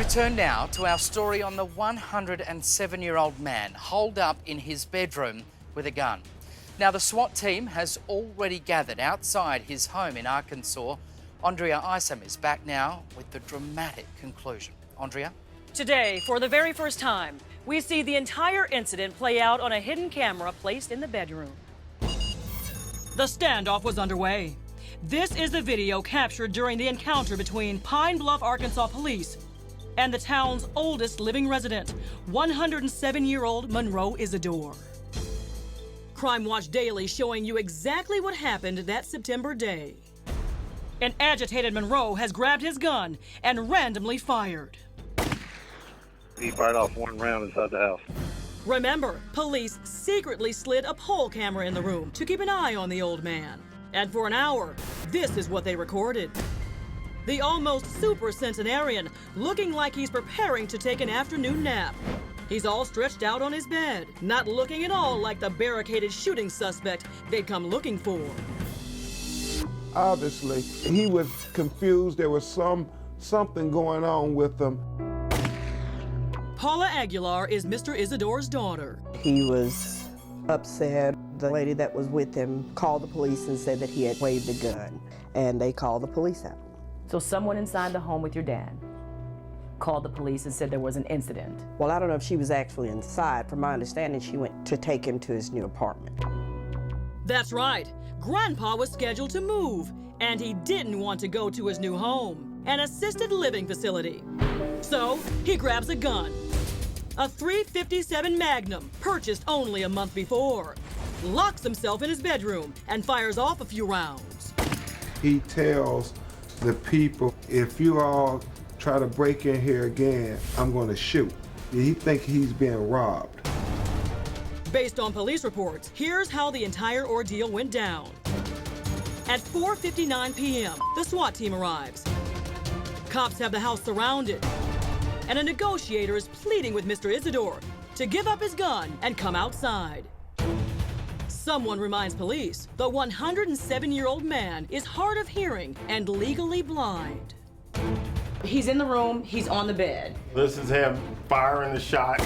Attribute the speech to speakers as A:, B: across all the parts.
A: Return now to our story on the 107-year-old man holed up in his bedroom with a gun. Now, the SWAT team has already gathered outside his home in Arkansas. Andrea Isom is back now with the dramatic conclusion. Andrea?
B: Today, for the very first time, we see the entire incident play out on a hidden camera placed in the bedroom. The standoff was underway. This is the video captured during the encounter between Pine Bluff, Arkansas police and the town's oldest living resident, 107-year-old Monroe Isidore. Crime Watch Daily showing you exactly what happened that September day. An agitated Monroe has grabbed his gun and randomly fired.
C: He fired off one round inside the house.
B: Remember, police secretly slid a poll camera in the room to keep an eye on the old man. And for an hour, this is what they recorded. The almost super centenarian looking like he's preparing to take an afternoon nap. He's all stretched out on his bed, not looking at all like the barricaded shooting suspect they'd come looking for.
D: Obviously, he was confused. There was something going on with him.
B: Paula Aguilar is Mr. Isidore's daughter.
E: He was upset. The lady that was with him called the police and said that he had waved a gun, and they called the police out.
F: So someone inside the home with your dad called the police and said there was an incident.
E: Well, I don't know if she was actually inside. From my understanding, she went to take him to his new apartment.
B: That's right. Grandpa was scheduled to move, and he didn't want to go to his new home, an assisted living facility. So he grabs a gun, a .357 Magnum, purchased only a month before, locks himself in his bedroom, and fires off a few rounds.
D: He tells the people, if you all try to break in here again, I'm going to shoot. He thinks he's being robbed.
B: Based on police reports, here's how the entire ordeal went down. At 4:59 p.m., the SWAT team arrives. Cops have the house surrounded, and a negotiator is pleading with Mr. Isidore to give up his gun and come outside. Someone reminds police the 107-year-old man is hard of hearing and legally blind.
F: He's in the room, he's on the bed.
G: This is him firing the shot,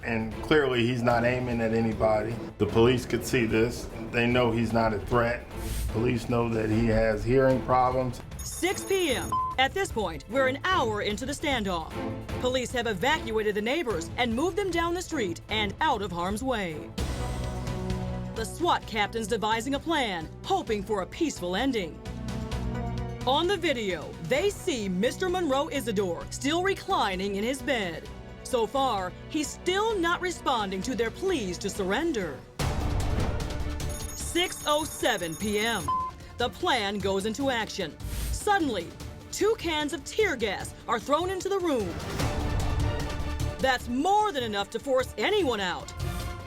G: and clearly he's not aiming at anybody. The police could see this. They know he's not a threat. Police know that he has hearing problems.
B: 6 p.m. At this point, we're an hour into the standoff. Police have evacuated the neighbors and moved them down the street and out of harm's way. The SWAT captain's devising a plan, hoping for a peaceful ending. On the video, they see Mr. Monroe Isidore still reclining in his bed. So far, he's still not responding to their pleas to surrender. 6:07 p.m. The plan goes into action. Suddenly, 2 cans of tear gas are thrown into the room. That's more than enough to force anyone out.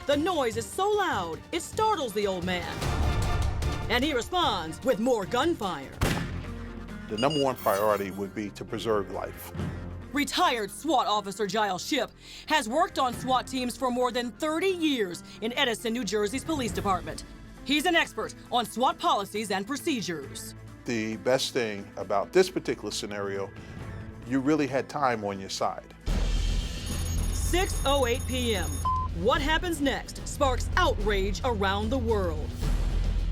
B: The noise is so loud, it startles the old man. And he responds with more gunfire.
H: The number one priority would be to preserve life.
B: Retired SWAT officer Giles Shipp has worked on SWAT teams for more than 30 years in Edison, New Jersey's police department. He's an expert on SWAT policies and procedures.
H: The best thing about this particular scenario, you really had time on your side.
B: 6:08 p.m. What happens next sparks outrage around the world.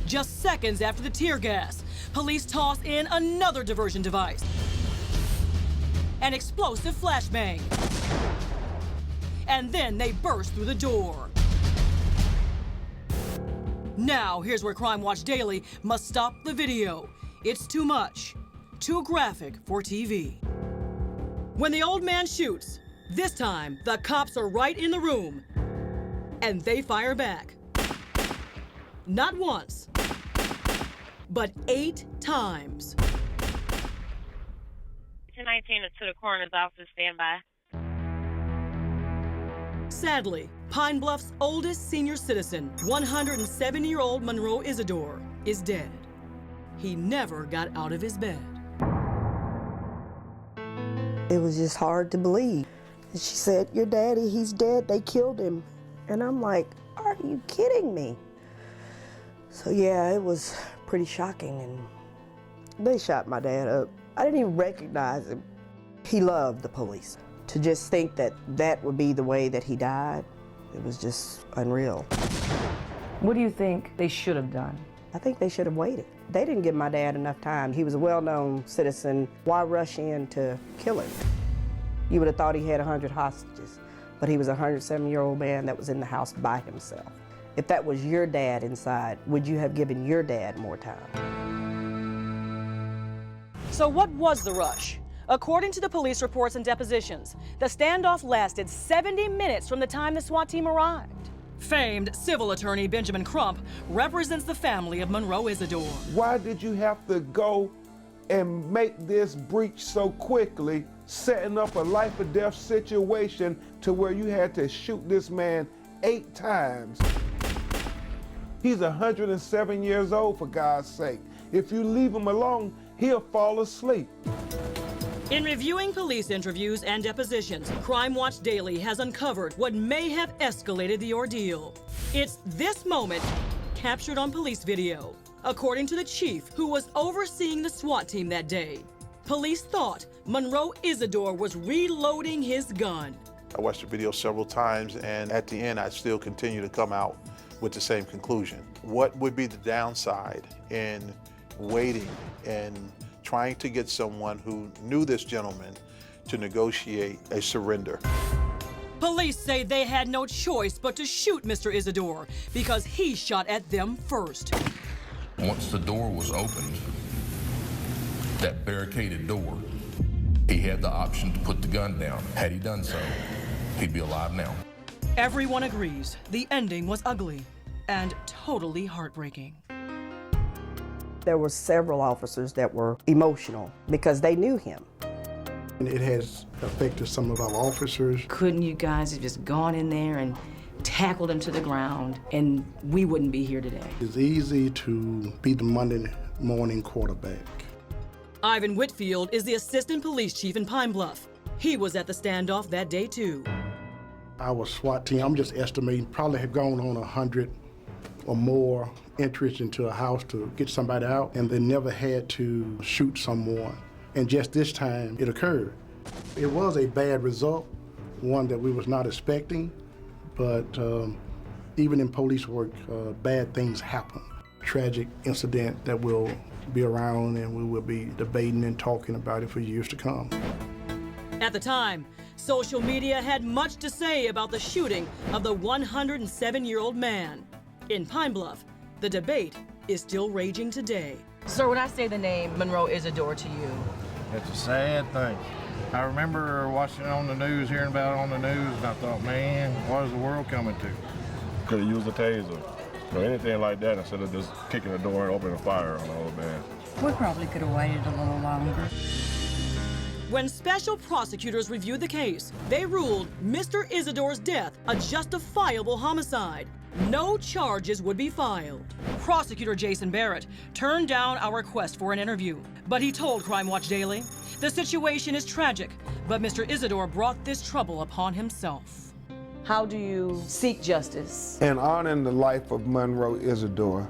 B: Just seconds after the tear gas, police toss in another diversion device. An explosive flashbang. And then they burst through the door. Now, here's where Crime Watch Daily must stop the video. It's too much, too graphic for TV. When the old man shoots, this time the cops are right in the room, and they fire back. Not once, but 8 times.
I: 1019 to the coroner's office, stand by.
B: Sadly, Pine Bluff's oldest senior citizen, 107-year-old Monroe Isidore, is dead. He never got out of his bed.
E: It was just hard to believe. And she said, "Your daddy, he's dead, they killed him." And I'm like, are you kidding me? So yeah, it was pretty shocking, and they shot my dad up. I didn't even recognize him. He loved the police. To just think that that would be the way that he died, it was just unreal.
F: What do you think they should have done?
E: I think they should have waited. They didn't give my dad enough time. He was a well-known citizen. Why rush in to kill him? You would have thought he had 100 hostages, but he was a 107-year-old man that was in the house by himself. If that was your dad inside, would you have given your dad more time?
B: So what was the rush? According to the police reports and depositions, the standoff lasted 70 minutes from the time the SWAT team arrived. Famed civil attorney Benjamin Crump represents the family of Monroe Isidore.
D: Why did you have to go and make this breach so quickly, setting up a life or death situation to where you had to shoot this man 8 times? He's 107 years old, for God's sake. If you leave him alone, he'll fall asleep.
B: In reviewing police interviews and depositions, Crime Watch Daily has uncovered what may have escalated the ordeal. It's this moment captured on police video. According to the chief who was overseeing the SWAT team that day, police thought Monroe Isidore was reloading his gun.
H: I watched the video several times, and at the end, I still continue to come out with the same conclusion. What would be the downside in waiting and trying to get someone who knew this gentleman to negotiate a surrender?
B: Police say they had no choice but to shoot Mr. Isidore because he shot at them first.
J: Once the door was opened, that barricaded door, he had the option to put the gun down. Had he done so, he'd be alive now.
B: Everyone agrees the ending was ugly and totally heartbreaking.
E: There were several officers that were emotional because they knew him.
K: It has affected some of our officers.
F: Couldn't you guys have just gone in there and tackled him to the ground and we wouldn't be here today?
K: It's easy to be the Monday morning quarterback.
B: Ivan Whitfield is the assistant police chief in Pine Bluff. He was at the standoff that day too.
K: Our SWAT team, I'm just estimating, probably have gone on 100 or more entries into a house to get somebody out, and they never had to shoot someone. And just this time, it occurred. It was a bad result, one that we was not expecting, but even in police work, bad things happen. Tragic incident that will be around and we will be debating and talking about it for years to come.
B: At the time, social media had much to say about the shooting of the 107-year-old man. In Pine Bluff, the debate is still raging today.
F: Sir, when I say the name Monroe Isidore to you,
G: It's a sad thing. I remember watching it on the news, hearing about it on the news, and I thought, man, what is the world coming to?
L: Could have used a taser or anything like that instead of just kicking the door and opening a fire on the old man.
M: We probably could have waited a little longer.
B: When special prosecutors reviewed the case, they ruled Mr. Isidore's death a justifiable homicide. No charges would be filed. Prosecutor Jason Barrett turned down our request for an interview, but he told Crime Watch Daily, the situation is tragic, but Mr. Isidore brought this trouble upon himself.
F: how do you seek justice?
D: In honoring the life of Monroe Isidore,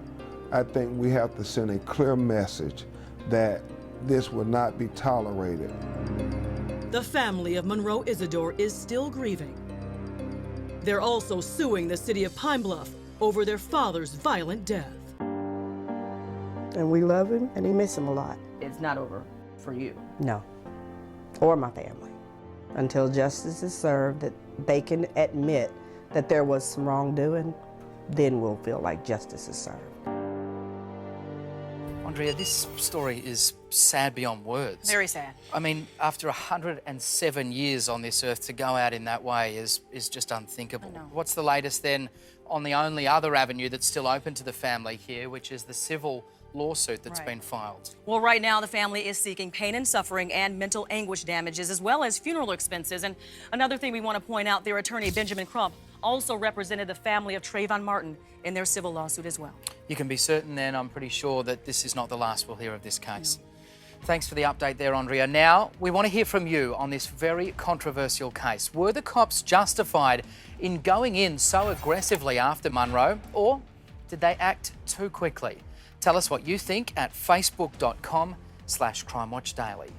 D: I think we have to send a clear message that this will not be tolerated.
B: The family of Monroe Isidore is still grieving. They're also suing the city of Pine Bluff over their father's violent death.
E: And we love him and he miss him a lot.
F: It's not over for you.
E: No, or my family. Until justice is served, that they can admit that there was some wrongdoing, then we'll feel like justice is served.
A: Andrea, this story is sad beyond words.
N: Very sad.
A: I mean, after 107 years on this earth, to go out in that way is just unthinkable. What's the latest then on the only other avenue that's still open to the family here, which is the civil lawsuit that's been filed?
N: Well, right now, the family is seeking pain and suffering and mental anguish damages, as well as funeral expenses. And another thing we want to point out, their attorney, Benjamin Crump, also represented the family of Trayvon Martin in their civil lawsuit as well.
A: You can be certain then, I'm pretty sure, that this is not the last we'll hear of this case. Thanks for the update there, Andrea. Now, we want to hear from you on this very controversial case. Were the cops justified in going in so aggressively after Monroe, or did they act too quickly? Tell us what you think at facebook.com/CrimeWatchDaily.